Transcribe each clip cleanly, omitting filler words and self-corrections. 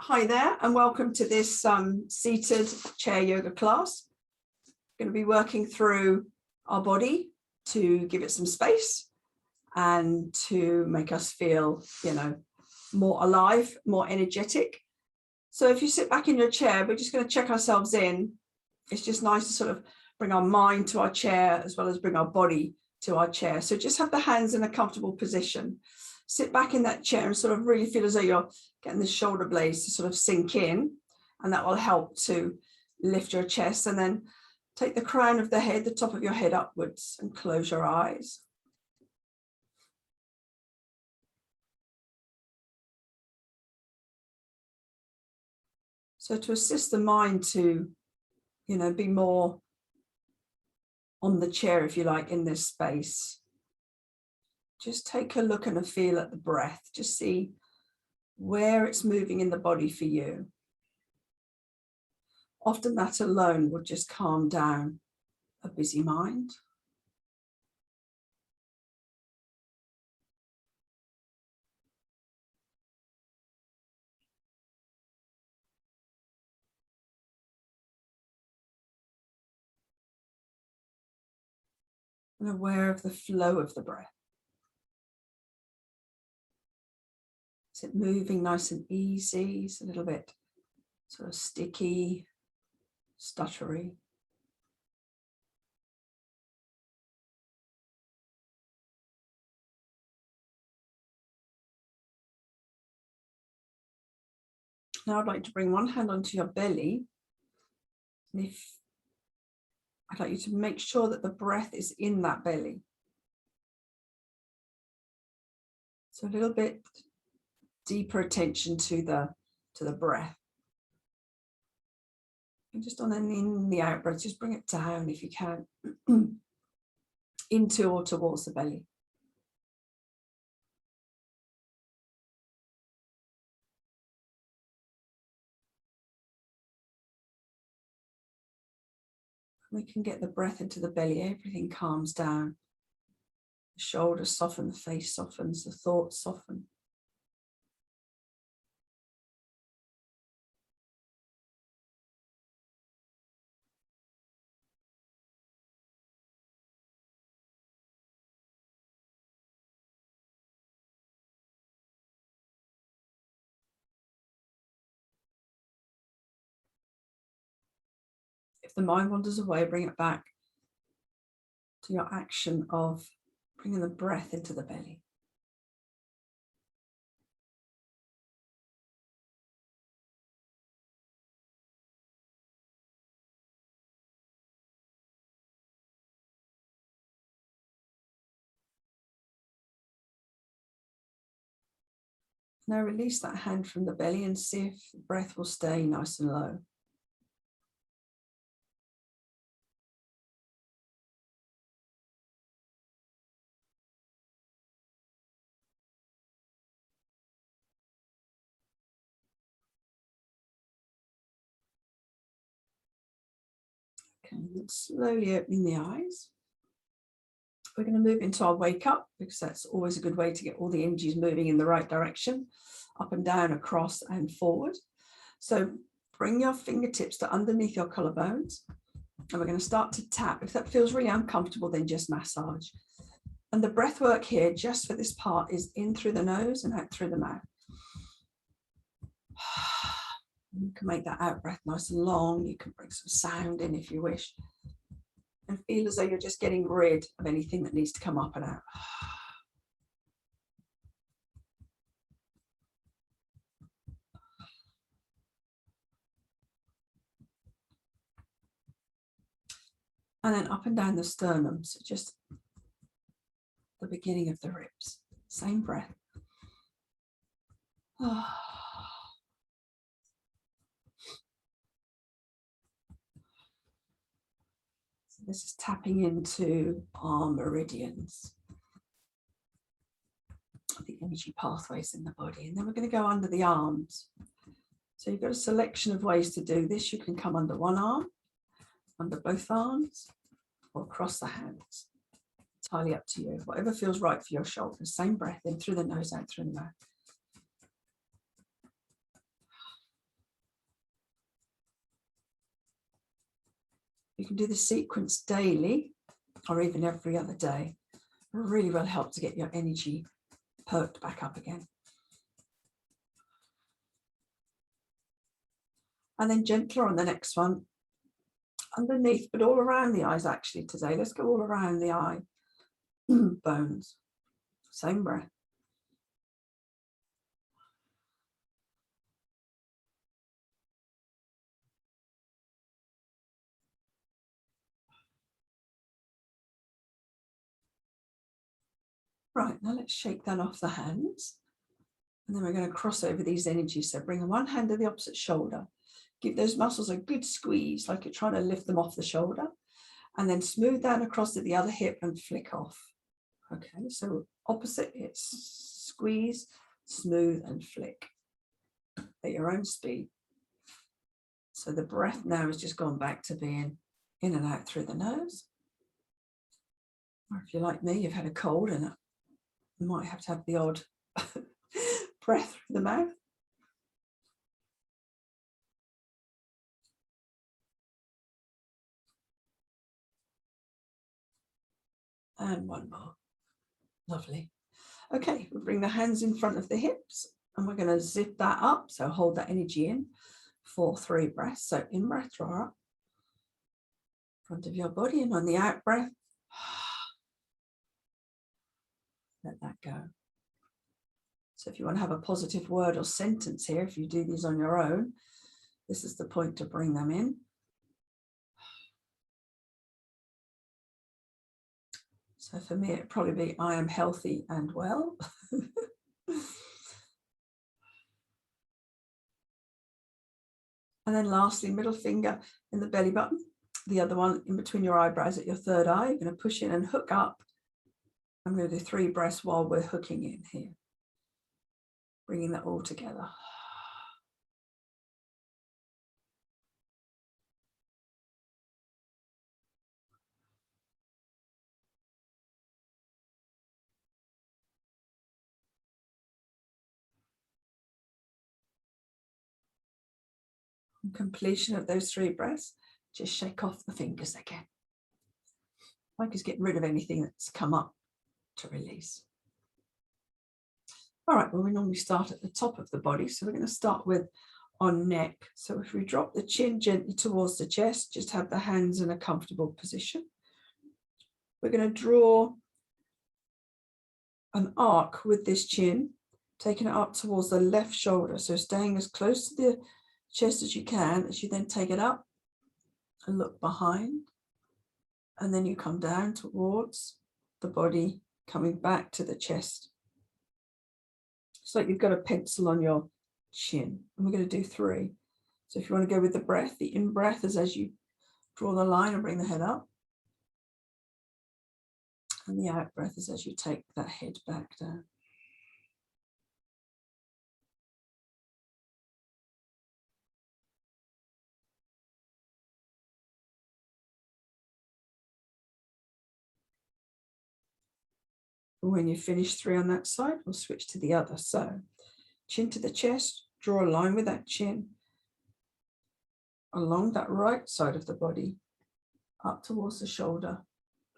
Hi there, and welcome to this seated chair yoga class. We're going to be working through our body to give it some space and to make us feel, more alive, more energetic. So if you sit back in your chair, we're just going to check ourselves in. It's just nice to sort of bring our mind to our chair as well as bring our body to our chair. So just have the hands in a comfortable position. Sit back in that chair and sort of really feel as though you're getting the shoulder blades to sort of sink in, and that will help to lift your chest. And then take the crown of the head, the top of your head upwards, and close your eyes. So to assist the mind to, be more on the chair, if you like, in this space, just take a look and a feel at the breath. Just see where it's moving in the body for you. Often that alone will just calm down a busy mind. And aware of the flow of the breath. Is it moving nice and easy? It's a little bit sort of sticky, stuttery. Now I'd like to bring one hand onto your belly. And I'd like you to make sure that the breath is in that belly. So a little bit deeper attention to the breath. And just on an in the out breath, just bring it down if you can, into or towards the belly. We can get the breath into the belly, everything calms down. The shoulders soften, the face softens, the thoughts soften. If the mind wanders away, bring it back to your action of bringing the breath into the belly. Now release that hand from the belly and see if the breath will stay nice and low. Okay, and slowly opening the eyes. We're going to move into our wake up, because that's always a good way to get all the energies moving in the right direction, up and down, across and forward. So bring your fingertips to underneath your collarbones, and we're going to start to tap. If that feels really uncomfortable, then just massage. And the breath work here, just for this part, is in through the nose and out through the mouth. You can make that out breath nice and long. You can bring some sound in if you wish. And feel as though you're just getting rid of anything that needs to come up and out. And then up and down the sternum. So just the beginning of the ribs. Same breath. This is tapping into our meridians, the energy pathways in the body. And then we're going to go under the arms. So you've got a selection of ways to do this. You can come under one arm, under both arms, or across the hands. Entirely up to you. Whatever feels right for your shoulders. Same breath in through the nose, out through the mouth. You can do the sequence daily or even every other day. It really will help to get your energy perked back up again. And then gentler on the next one, underneath, but all around the eyes actually today. Let's go all around the eye bones. Same breath. Right, now let's shake that off the hands. And then we're going to cross over these energies. So bring one hand to the opposite shoulder. Give those muscles a good squeeze, like you're trying to lift them off the shoulder. And then smooth down across to the other hip and flick off. Okay, so opposite, it's squeeze, smooth, and flick at your own speed. So the breath now has just gone back to being in and out through the nose. Or if you're like me, you've had a cold and you might have to have the odd breath through the mouth. And one more. Lovely. Okay, we'll bring the hands in front of the hips and we're going to zip that up. So hold that energy in for 3 breaths. So in breath, draw up front of your body, and on the out breath, let that go. So if you want to have a positive word or sentence here, if you do these on your own, this is the point to bring them in. So for me, it'd probably be, I am healthy and well. And then lastly, middle finger in the belly button, the other one in between your eyebrows at your third eye. You're going to push in and hook up. I'm going to do 3 breaths while we're hooking in here. Bringing that all together. On completion of those 3 breaths, just shake off the fingers again. Like it's getting rid of anything that's come up to release. All right, well, we normally start at the top of the body. So we're going to start with our neck. So if we drop the chin gently towards the chest, just have the hands in a comfortable position. We're going to draw an arc with this chin, taking it up towards the left shoulder. So staying as close to the chest as you can, as you then take it up and look behind. And then you come down towards the body, coming back to the chest. It's like you've got a pencil on your chin. And we're going to do 3. So if you want to go with the breath, the in-breath is as you draw the line and bring the head up. And the out-breath is as you take that head back down. When you finish 3 on that side, we'll switch to the other. So chin to the chest, draw a line with that chin along that right side of the body, up towards the shoulder.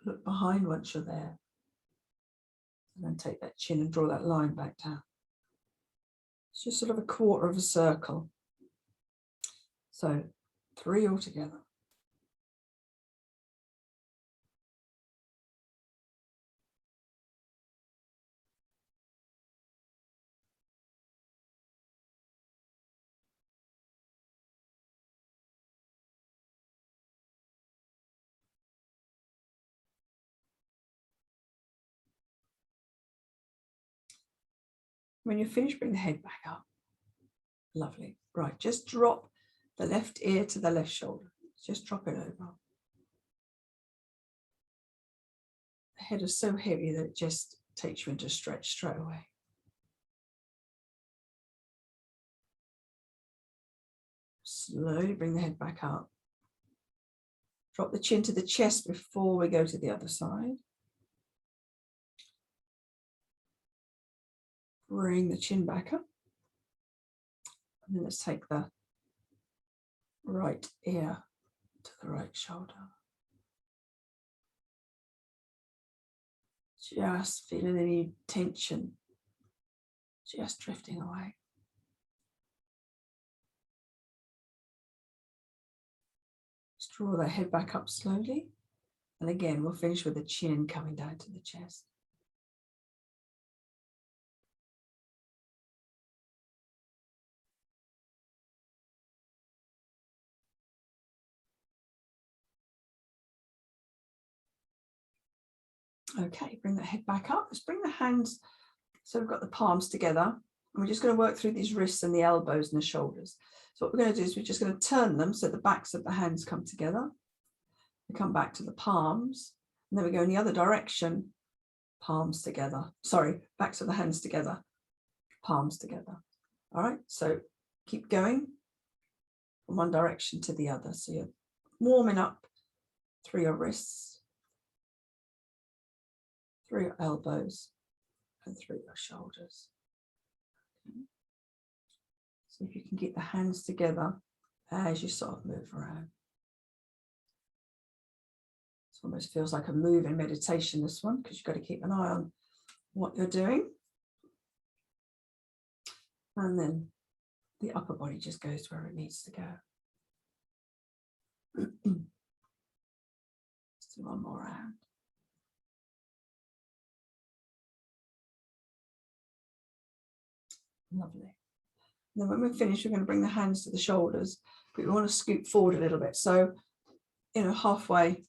Look behind once you're there. And then take that chin and draw that line back down. It's just sort of a quarter of a circle. So 3 altogether. When you're finished, bring the head back up. Lovely. Right, just drop the left ear to the left shoulder. Just drop it over. The head is so heavy that it just takes you into stretch straight away. Slowly bring the head back up. Drop the chin to the chest before we go to the other side. Bring the chin back up. And then let's take the right ear to the right shoulder. Just feeling any tension just drifting away. Just draw the head back up slowly. And again, we'll finish with the chin coming down to the chest. Okay, bring the head back up. Let's bring the hands, so we've got the palms together, and we're just going to work through these wrists and the elbows and the shoulders. So what we're going to do is we're just going to turn them so the backs of the hands come together. We come back to the palms, and then we go in the other direction, palms together. Sorry, backs of the hands together, palms together. All right, so keep going from one direction to the other. So you're warming up through your wrists, through your elbows, and through your shoulders. Okay. So if you can keep the hands together as you sort of move around. It almost feels like a move in meditation, this one, because you've got to keep an eye on what you're doing. And then the upper body just goes where it needs to go. Let's do one more round. Lovely. And then when we're finished, we're going to bring the hands to the shoulders, but we want to scoot forward a little bit. So, halfway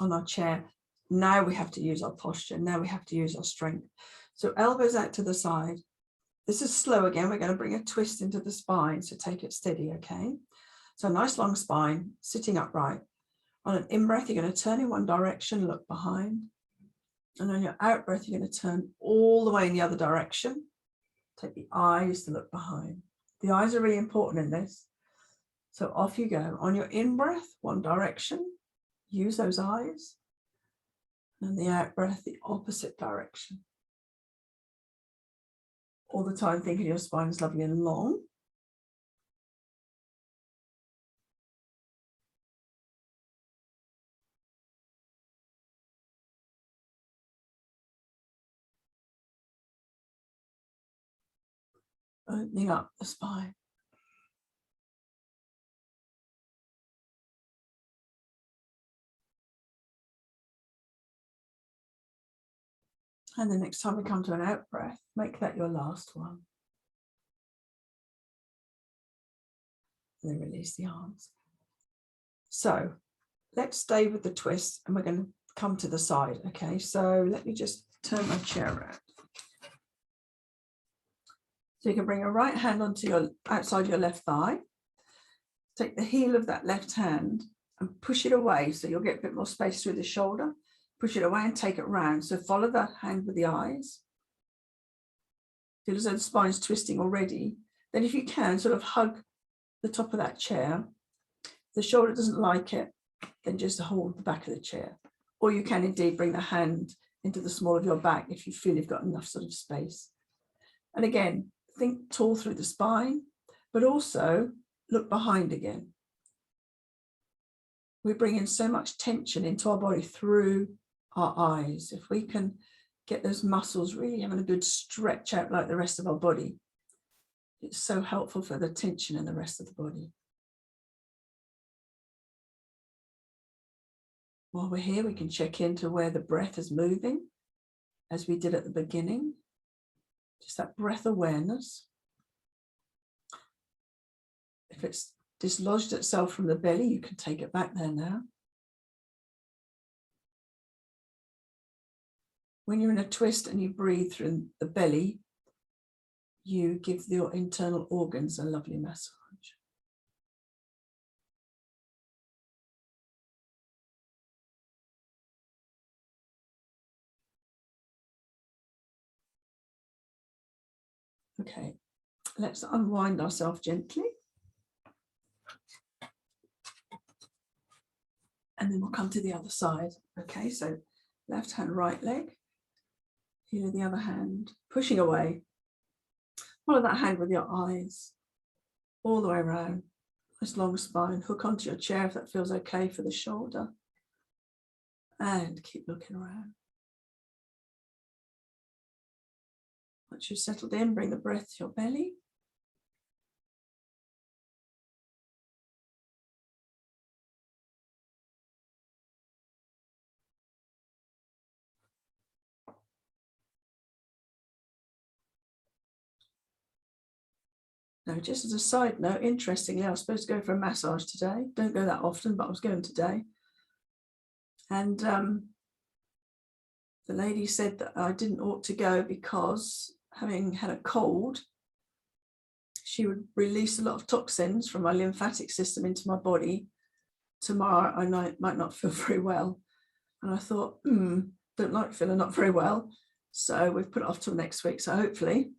on our chair. Now we have to use our posture. Now we have to use our strength. So elbows out to the side. This is slow again. We're going to bring a twist into the spine. So take it steady, okay? So a nice long spine, sitting upright. On an in-breath, you're going to turn in one direction, look behind. And on your out-breath, you're going to turn all the way in the other direction. Take the eyes to look behind. The eyes are really important in this. So off you go. On your in-breath, one direction. Use those eyes. And the out-breath, the opposite direction. All the time thinking your spine is lovely and long. Opening up the spine. And the next time we come to an out breath, make that your last one. And then release the arms. So let's stay with the twist, and we're going to come to the side. Okay, so let me just turn my chair around. So you can bring your right hand onto your outside your left thigh. Take the heel of that left hand and push it away, so you'll get a bit more space through the shoulder. Push it away and take it round. So follow the hand with the eyes. Feel as though the spine's twisting already. Then if you can, sort of hug the top of that chair. If the shoulder doesn't like it, then just hold the back of the chair. Or you can indeed bring the hand into the small of your back if you feel you've got enough sort of space. And again, think tall through the spine, but also look behind again. We bring in so much tension into our body through our eyes. If we can get those muscles really having a good stretch out like the rest of our body, it's so helpful for the tension in the rest of the body. While we're here, we can check into where the breath is moving, as we did at the beginning. Just that breath awareness. If it's dislodged itself from the belly, you can take it back there now. When you're in a twist and you breathe through the belly, you give your internal organs a lovely massage. Okay, let's unwind ourselves gently. And then we'll come to the other side. Okay, so left hand, right leg. Heel of the other hand, pushing away. Follow that hand with your eyes all the way around. Nice long spine. Hook onto your chair if that feels okay for the shoulder. And keep looking around. Once you've settled in, bring the breath to your belly. Now, just as a side note, interestingly, I was supposed to go for a massage today. Don't go that often, but I was going today. And the lady said that I didn't ought to go because, having had a cold, she would release a lot of toxins from my lymphatic system into my body. Tomorrow I might not feel very well. And I thought, don't like feeling not very well. So we've put it off till next week. So hopefully,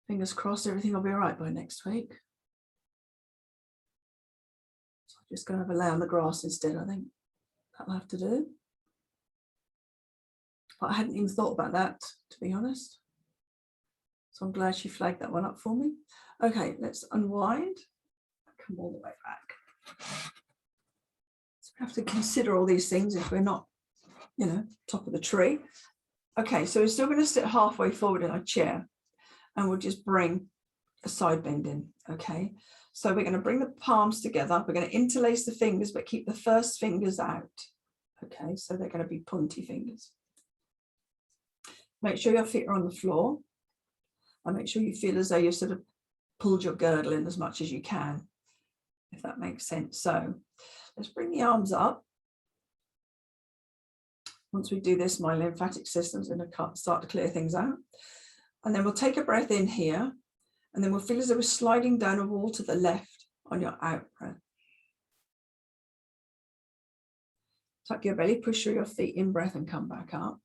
fingers crossed, everything will be all right by next week. So I'm just going to have a lay on the grass instead, I think. That'll have to do. But I hadn't even thought about that, to be honest. So I'm glad she flagged that one up for me. Okay, let's unwind. Come all the way back. So we have to consider all these things if we're not, top of the tree. Okay, so we're still going to sit halfway forward in our chair and we'll just bring a side bend in, okay? So we're going to bring the palms together. We're going to interlace the fingers, but keep the first fingers out, okay? So they're going to be pointy fingers. Make sure your feet are on the floor and make sure you feel as though you've sort of pulled your girdle in as much as you can, if that makes sense. So let's bring the arms up. Once we do this, my lymphatic system's going to start to clear things out. And then we'll take a breath in here, and then we'll feel as though we're sliding down a wall to the left on your out breath. Tuck your belly, push through your feet in breath and come back up.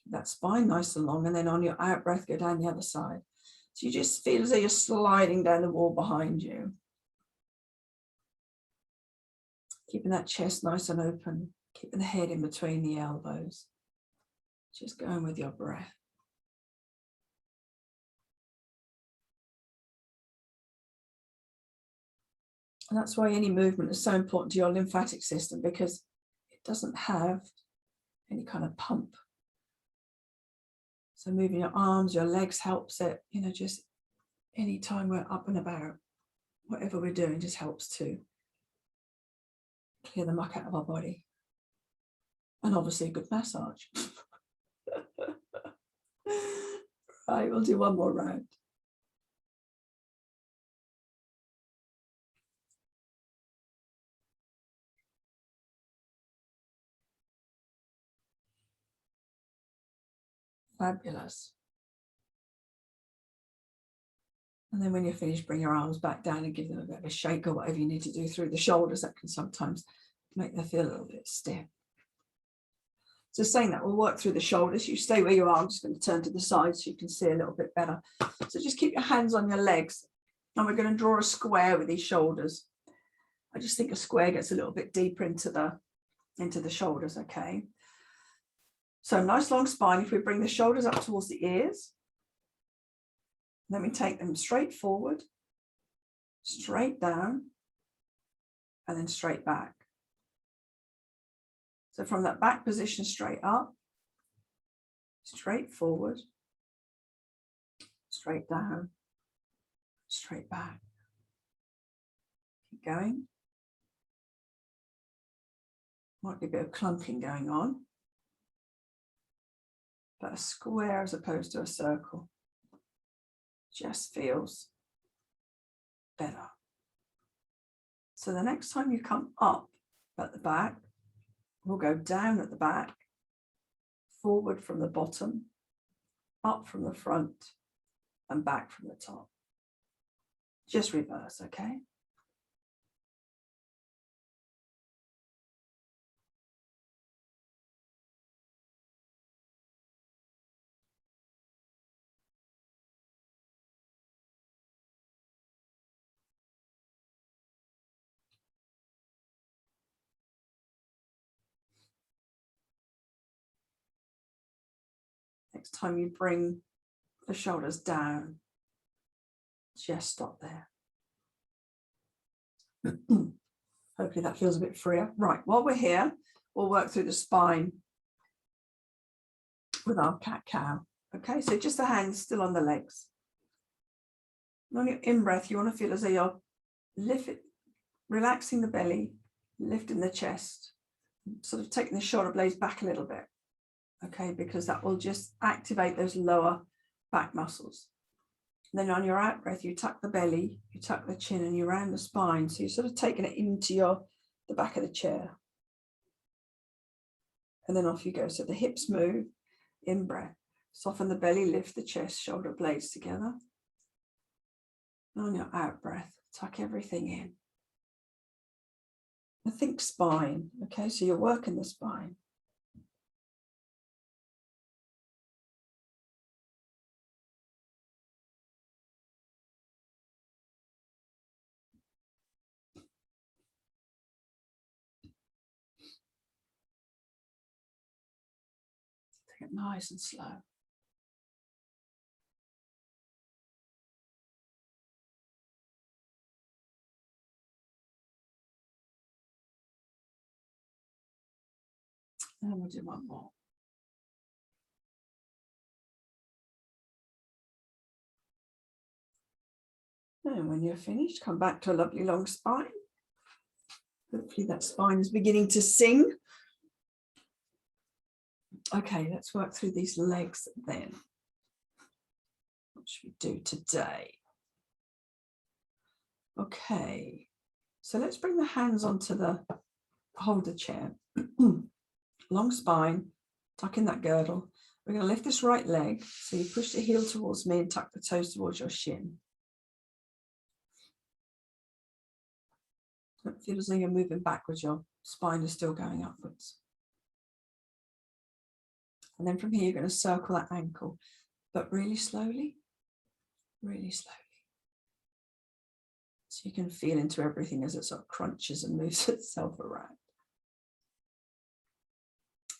Keep that spine nice and long, and then on your out breath, go down the other side. So you just feel as though you're sliding down the wall behind you. Keeping that chest nice and open, keeping the head in between the elbows. Just going with your breath. And that's why any movement is so important to your lymphatic system, because it doesn't have any kind of pump. So moving your arms, your legs helps it, just any time we're up and about, whatever we're doing just helps to clear the muck out of our body. And obviously a good massage. Right, we'll do one more round. Fabulous. And then when you're finished, bring your arms back down and give them a bit of a shake or whatever you need to do through the shoulders. That can sometimes make them feel a little bit stiff. So saying that, we'll work through the shoulders. You stay where you are. I'm just going to turn to the side so you can see a little bit better. So just keep your hands on your legs, and we're going to draw a square with these shoulders. I just think a square gets a little bit deeper into the shoulders, okay? So nice long spine. If we bring the shoulders up towards the ears, then we take them straight forward, straight down, and then straight back. So from that back position, straight up, straight forward, straight down, straight back. Keep going. Might be a bit of clunking going on, but a square as opposed to a circle just feels better. So the next time you come up at the back, we'll go down at the back, forward from the bottom, up from the front, and back from the top. Just reverse, okay? Next time you bring the shoulders down, just stop there. Hopefully that feels a bit freer. Right, while we're here, we'll work through the spine with our cat-cow. Okay, so just the hands still on the legs. And on your in-breath, you want to feel as though you're relaxing the belly, lifting the chest, sort of taking the shoulder blades back a little bit. Okay, because that will just activate those lower back muscles. And then on your out breath, you tuck the belly, you tuck the chin, and you round the spine. So you're sort of taking it into the back of the chair. And then off you go. So the hips move, in breath. Soften the belly, lift the chest, shoulder blades together. And on your out breath, tuck everything in. And think spine. Okay, so you're working the spine. Take it nice and slow. And we'll do one more. And when you're finished, come back to a lovely long spine. Hopefully that spine is beginning to sing. Okay, let's work through these legs then. What should we do today? Okay, so let's bring the hands onto the holder chair. Long spine, tuck in that girdle. We're going to lift this right leg. So you push the heel towards me and tuck the toes towards your shin. Don't feel as though you're moving backwards, your spine is still going upwards. And then from here, you're going to circle that ankle, but really slowly, really slowly. So you can feel into everything as it sort of crunches and moves itself around.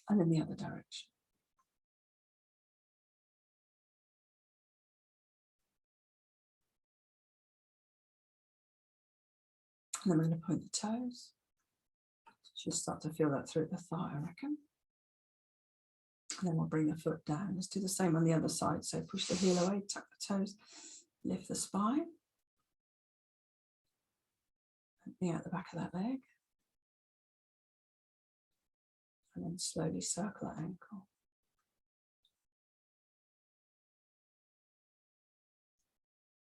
And in the other direction. And then we're going to point the toes. Just start to feel that through the thigh, I reckon. And then we'll bring the foot down. Let's do the same on the other side. So push the heel away, tuck the toes, lift the spine. Opening out the back of that leg. And then slowly circle that ankle.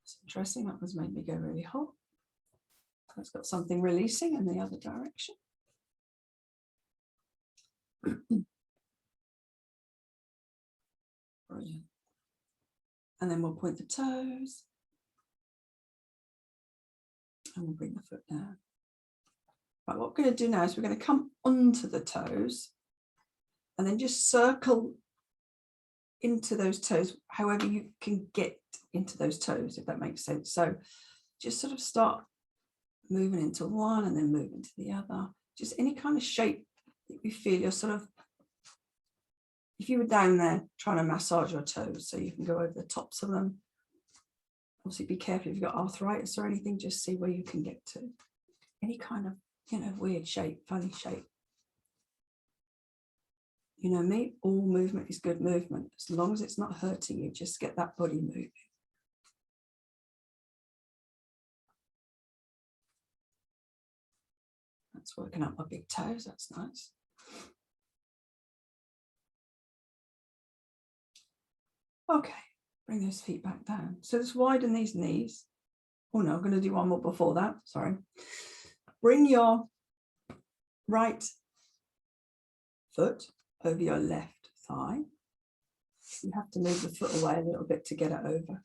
It's interesting, that one's made me go really hot. It's got something releasing in the other direction. Brilliant. And then we'll point the toes. And we'll bring the foot down. Right, what we're going to do now is we're going to come onto the toes and then just circle into those toes, however you can get into those toes, if that makes sense. So just sort of start moving into one and then move into the other. Just any kind of shape that you feel you're sort of, if you were down there trying to massage your toes, so you can go over the tops of them. Obviously be careful if you've got arthritis or anything, just see where you can get to. Any kind of, weird shape, funny shape. You know me, all movement is good movement. As long as it's not hurting you, just get that body moving. That's working up my big toes, that's nice. Okay, bring those feet back down. So let's widen these knees. Oh no, I'm going to do one more before that, sorry. Bring your right foot over your left thigh. You have to move the foot away a little bit to get it over.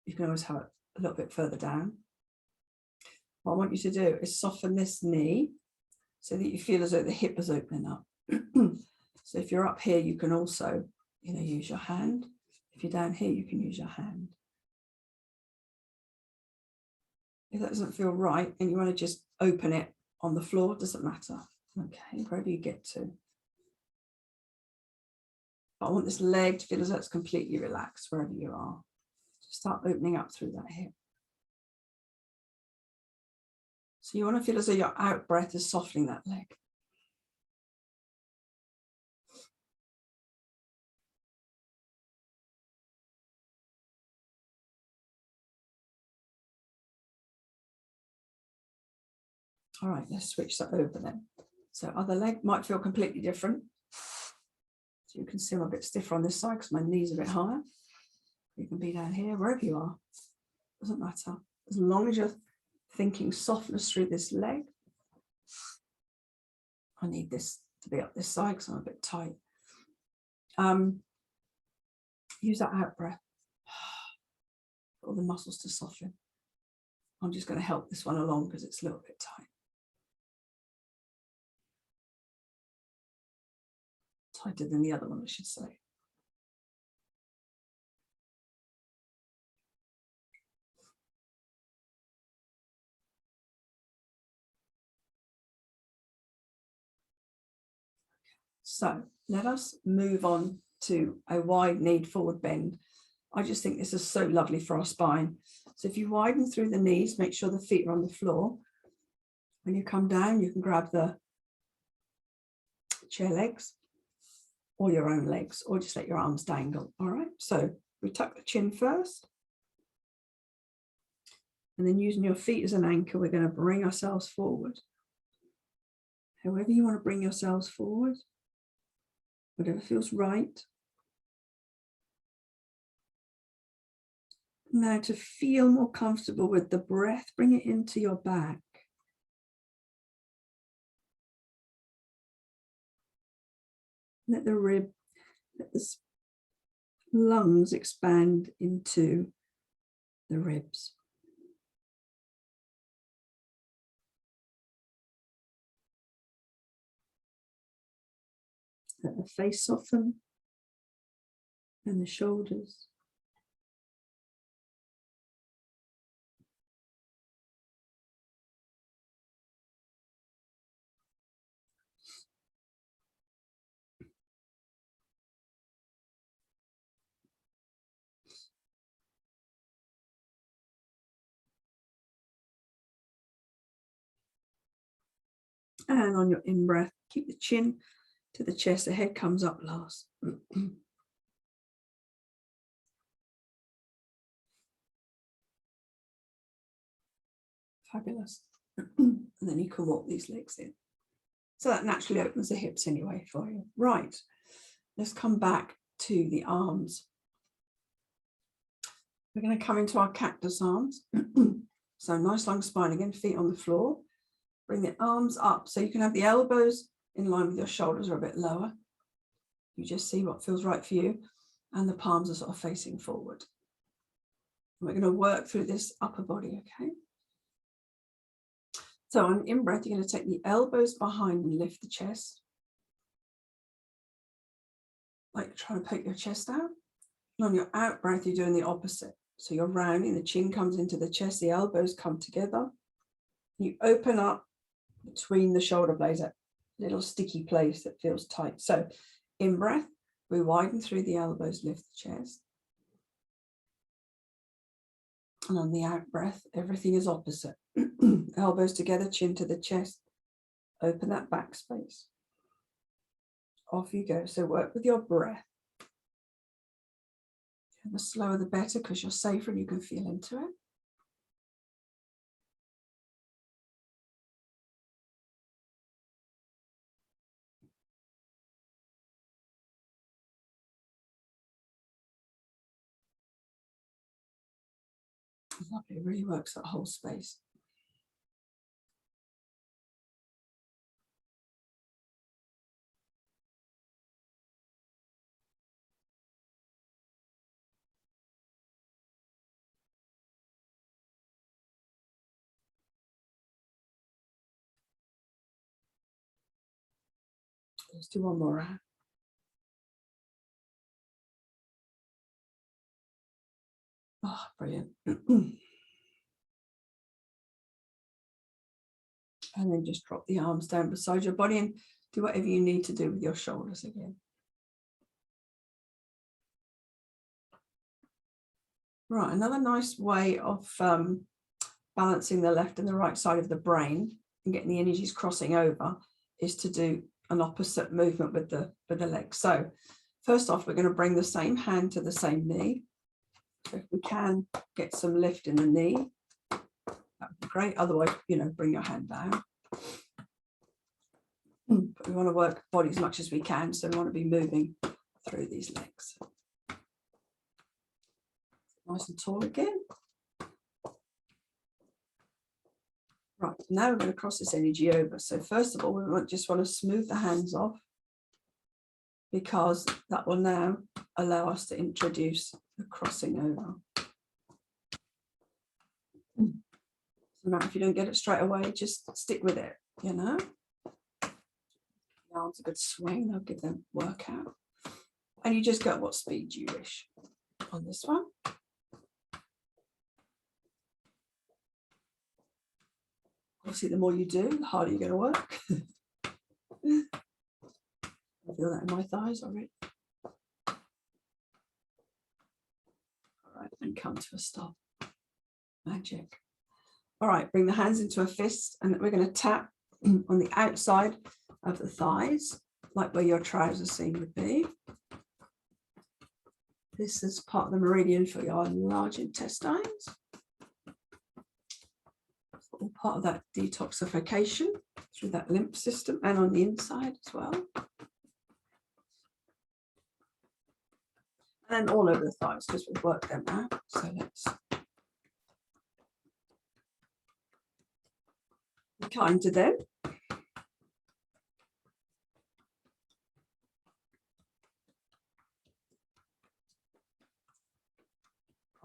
You can always have it a little bit further down. What I want you to do is soften this knee so that you feel as though the hip is opening up. So if you're up here, you can also, use your hand. If you're down here, you can use your hand. If that doesn't feel right and you want to just open it on the floor, doesn't matter. Okay, wherever you get to. But I want this leg to feel as though it's completely relaxed wherever you are. Just start opening up through that hip. So you want to feel as though your out breath is softening that leg. All right, let's switch that over then. So other leg might feel completely different. So you can see I'm a bit stiffer on this side because my knee's a bit higher. You can be down here, wherever you are. Doesn't matter. As long as you're thinking softness through this leg. I need this to be up this side because I'm a bit tight. Use that out breath. All the muscles to soften. I'm just going to help this one along because it's a little bit tight. Tighter than the other one, I should say. So let us move on to a wide kneed forward bend. I just think this is so lovely for our spine. So if you widen through the knees, make sure the feet are on the floor. When you come down, you can grab the chair legs or your own legs, or just let your arms dangle. All right, so we tuck the chin first. And then using your feet as an anchor, we're going to bring ourselves forward. However you want to bring yourselves forward, whatever feels right. Now to feel more comfortable with the breath, bring it into your back. Let the lungs expand into the ribs. Let the face soften and the shoulders. And on your in-breath, keep the chin to the chest, the head comes up last. Fabulous. And then you can walk these legs in. So that naturally opens the hips anyway for you. Right, let's come back to the arms. We're going to come into our cactus arms. So nice long spine again, feet on the floor. Bring the arms up so you can have the elbows in line with your shoulders or a bit lower. You just see what feels right for you. And the palms are sort of facing forward. And we're going to work through this upper body, okay? So on in-breath, you're going to take the elbows behind and lift the chest. Like you're trying to poke your chest out. And on your out-breath, you're doing the opposite. So you're rounding, the chin comes into the chest, the elbows come together. You open up between the shoulder blades, that little sticky place that feels tight. So in-breath, we widen through the elbows, lift the chest. And on the out-breath, everything is opposite. Elbows together, chin to the chest. Open that back space. Off you go. So work with your breath. The slower the better because you're safer and you can feel into it. Lovely, it really works that whole space. Let's do one more round. Oh, brilliant. And then just drop the arms down beside your body and do whatever you need to do with your shoulders again. Right, another nice way of balancing the left and the right side of the brain and getting the energies crossing over, is to do an opposite movement with the legs. So first off, we're going to bring the same hand to the same knee. So if we can get some lift in the knee, that would be great. Otherwise, bring your hand down. But we want to work body as much as we can, so we want to be moving through these legs. Nice and tall again. Right, now we're going to cross this energy over. So first of all, we just want to smooth the hands off, because that will now allow us to introduce the crossing over. So now if you don't get it straight away, just stick with it, Now it's a good swing, they'll give them workout. And you just go at what speed you wish on this one. Obviously, the more you do, the harder you're going to work. I feel that in my thighs already. All right, and come to a stop. Magic. All right, bring the hands into a fist, and we're going to tap on the outside of the thighs, like where your trouser seam would be. This is part of the meridian for your large intestines. All part of that detoxification through that lymph system, and on the inside as well. And all over the thighs, because we've worked them out. So let's be kind to them.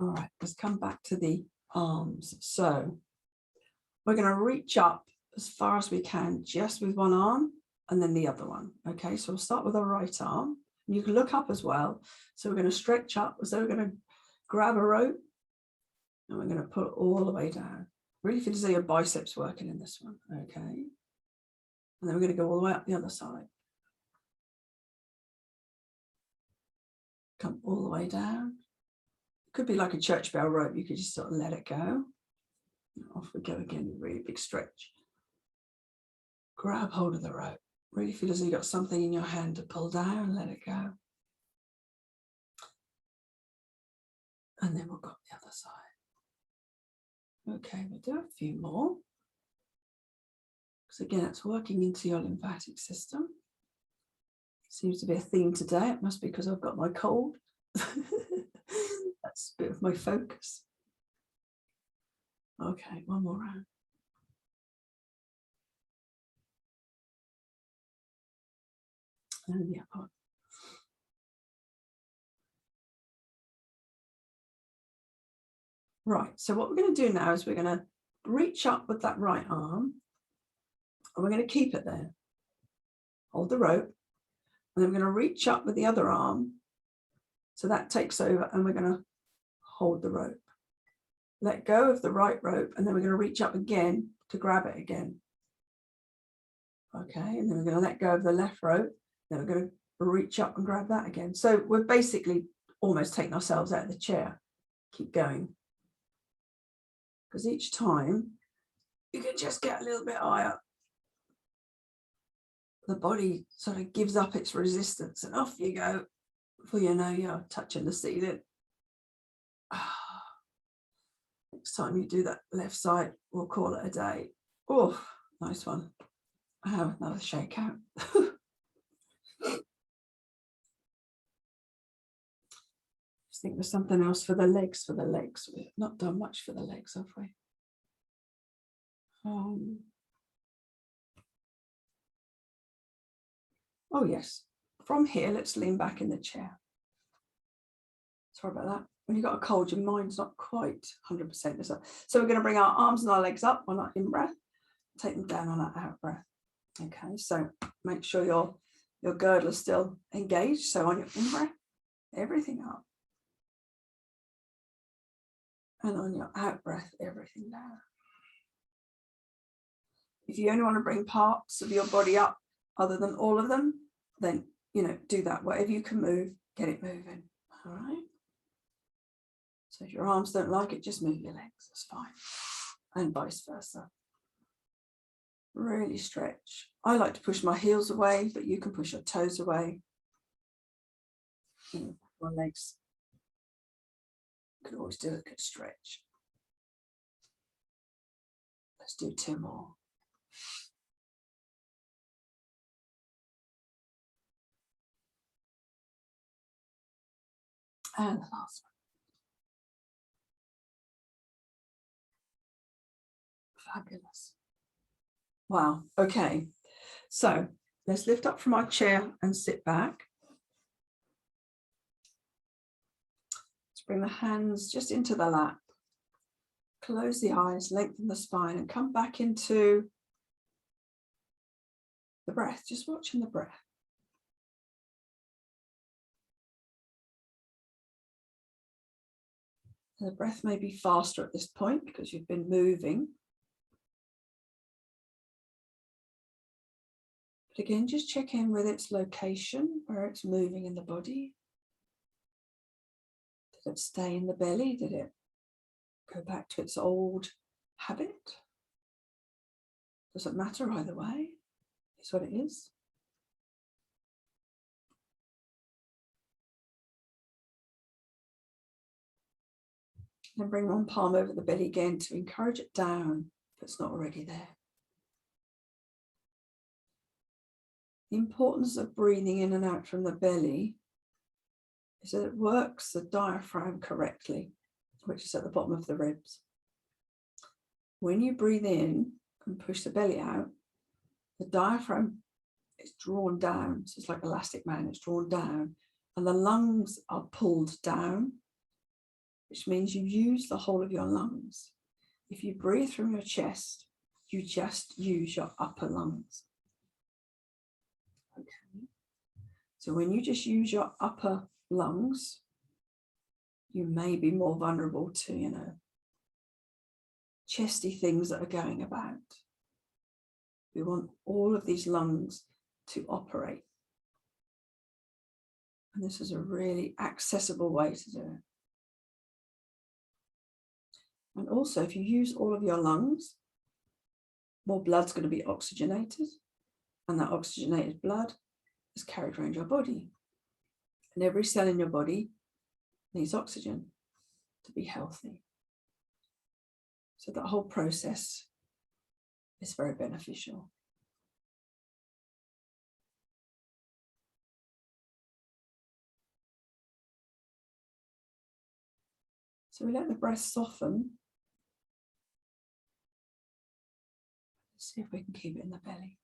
All right, let's come back to the arms. So we're going to reach up as far as we can, just with one arm and then the other one. Okay, so we'll start with the right arm. And you can look up as well. So we're going to stretch up as though we're going to grab a rope, and we're going to pull it all the way down. Really feel as though your biceps working in this one. Okay. And then we're going to go all the way up the other side. Come all the way down. It could be like a church bell rope. You could just sort of let it go. Off we go again, really big stretch. Grab hold of the rope. Really feel as though you've got something in your hand to pull down, let it go. And then we'll go up the other side. Okay, we'll do a few more. Because again, it's working into your lymphatic system. Seems to be a theme today. It must be because I've got my cold. That's a bit of my focus. Okay, one more round. And the other one. Right, so what we're going to do now is we're going to reach up with that right arm, and we're going to keep it there. Hold the rope, and then we're going to reach up with the other arm. So that takes over, and we're going to hold the rope. Let go of the right rope, and then we're going to reach up again to grab it again. Okay, and then we're going to let go of the left rope, then we're going to reach up and grab that again. So we're basically almost taking ourselves out of the chair. Keep going. Because each time you can just get a little bit higher. The body sort of gives up its resistance, and off you go. Before you know, you're touching the ceiling. Next time you do that left side, we'll call it a day. Oh, nice one. I have another shake out. I think there's something else for the legs. We've not done much for the legs, have we? Oh yes, from here, let's lean back in the chair. Sorry about that. When you've got a cold, your mind's not quite 100%. So we're going to bring our arms and our legs up on our in-breath, take them down on our out-breath. Okay, so make sure your girdle is still engaged. So on your in-breath, everything up. And on your out-breath, everything down. If you only want to bring parts of your body up other than all of them, then, do that. Whatever you can move, get it moving. All right. So if your arms don't like it, just move your legs. That's fine. and vice versa. Really stretch. I like to push my heels away, but you can push your toes away. My legs. You can always do a good stretch. Let's do 2 more. And the last one. Fabulous. Wow. Okay. So let's lift up from our chair and sit back. Let's bring the hands just into the lap. Close the eyes, lengthen the spine, and come back into the breath, just watching the breath. And the breath may be faster at this point because you've been moving. But again, just check in with its location, where it's moving in the body. Did it stay in the belly? Did it go back to its old habit? Doesn't matter either way. It's what it is. Then bring one palm over the belly again to encourage it down if it's not already there. The importance of breathing in and out from the belly is that it works the diaphragm correctly, which is at the bottom of the ribs. When you breathe in and push the belly out, the diaphragm is drawn down. So it's like elastic band, it's drawn down, and the lungs are pulled down, which means you use the whole of your lungs. If you breathe from your chest, you just use your upper lungs. Okay. So when you just use your upper lungs, you may be more vulnerable to, chesty things that are going about. We want all of these lungs to operate. And this is a really accessible way to do it. And also, if you use all of your lungs, more blood's going to be oxygenated, and that oxygenated blood is carried around your body. And every cell in your body needs oxygen to be healthy. So that whole process is very beneficial. So we let the breath soften. Let's see if we can keep it in the belly.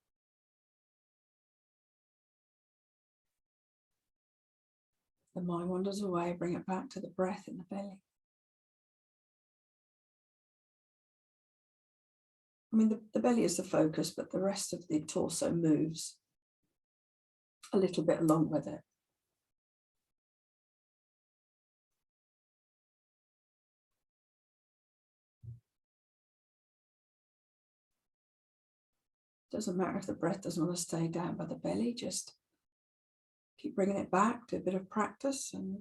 The mind wanders away, bring it back to the breath in the belly. I mean, the belly is the focus, but the rest of the torso moves a little bit along with it. Doesn't matter if the breath doesn't want to stay down by the belly, just keep bringing it back, do a bit of practice, and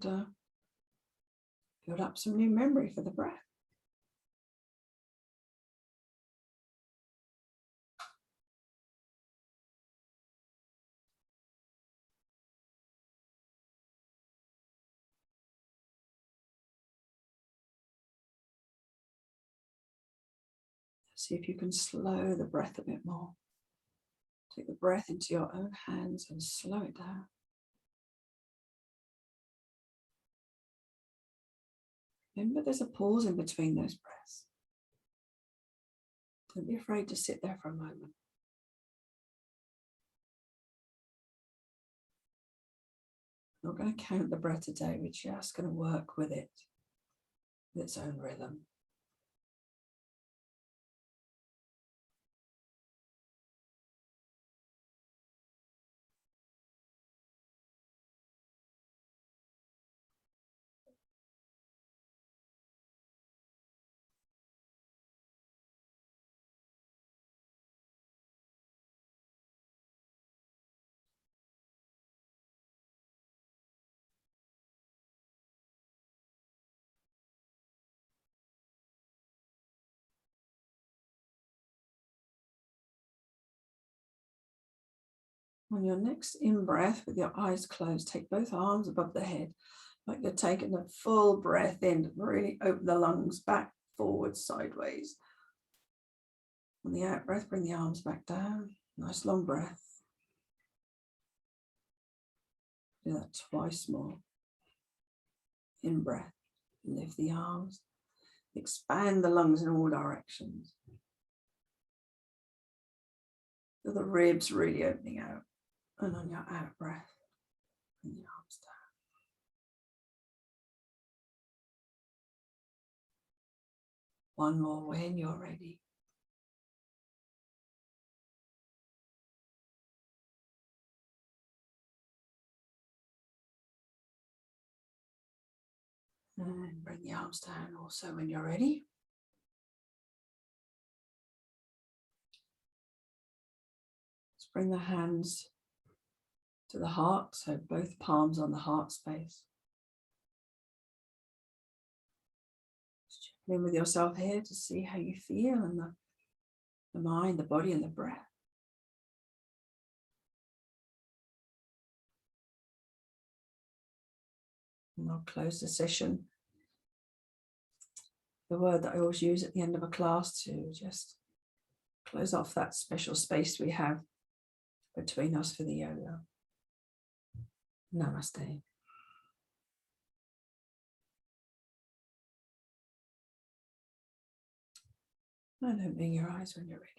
build up some new memory for the breath. See if you can slow the breath a bit more. Take the breath into your own hands and slow it down. Remember, there's a pause in between those breaths. Don't be afraid to sit there for a moment. We're not going to count the breath today, we're just going to work with it, with its own rhythm. On your next in-breath, with your eyes closed, take both arms above the head, like you're taking a full breath in. Really open the lungs back, forward, sideways. On the out breath, bring the arms back down. Nice long breath. Do that twice more. In breath, lift the arms, expand the lungs in all directions. Feel the ribs really opening out. And on your out breath, bring the arms down. One more when you're ready. And bring the arms down also when you're ready. Let's bring the hands to the heart, so both palms on the heart space. Just check in with yourself here to see how you feel and the mind, the body, and the breath. And I'll close the session. The word that I always use at the end of a class to just close off that special space we have between us for the yoga. Namaste. And opening your eyes when you're ready.